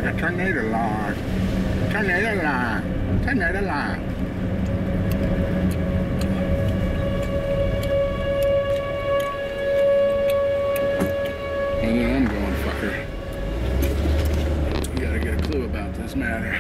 like a tornado line. Tornado line. Tornado line. And then I'm going, fucker. You gotta get a clue about this matter.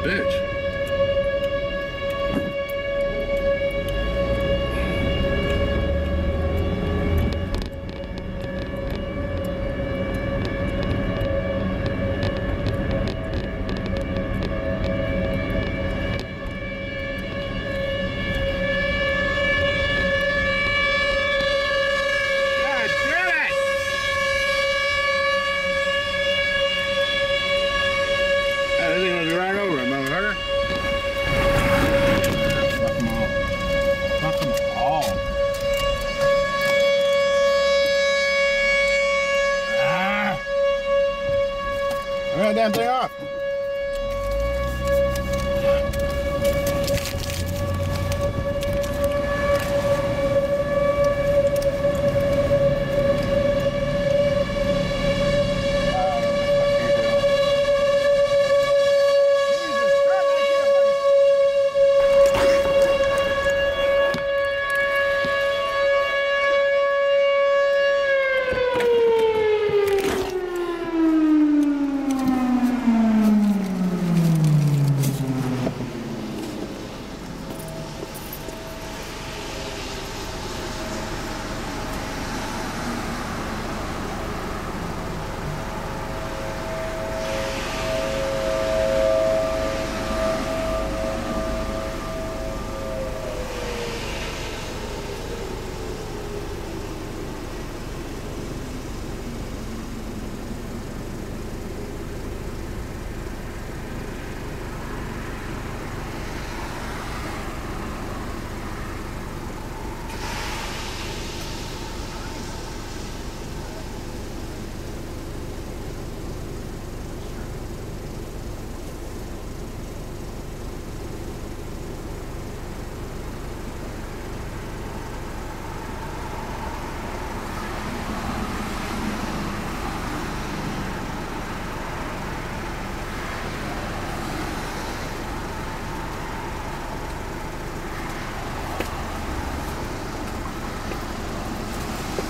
Bitch. Turn that damn thing off.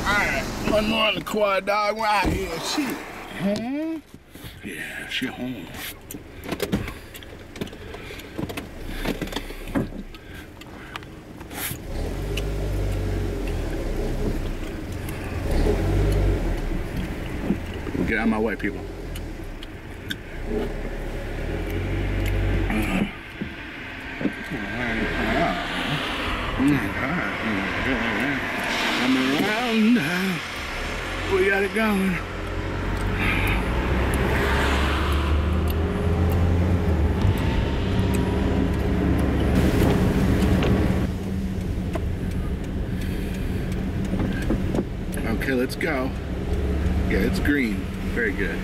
Alright, one more on the quad, dog. We're out here. She home? Yeah, she home. Get out of my way, people. Coming around, we got it going. Okay, let's go. Yeah, it's green. Very good.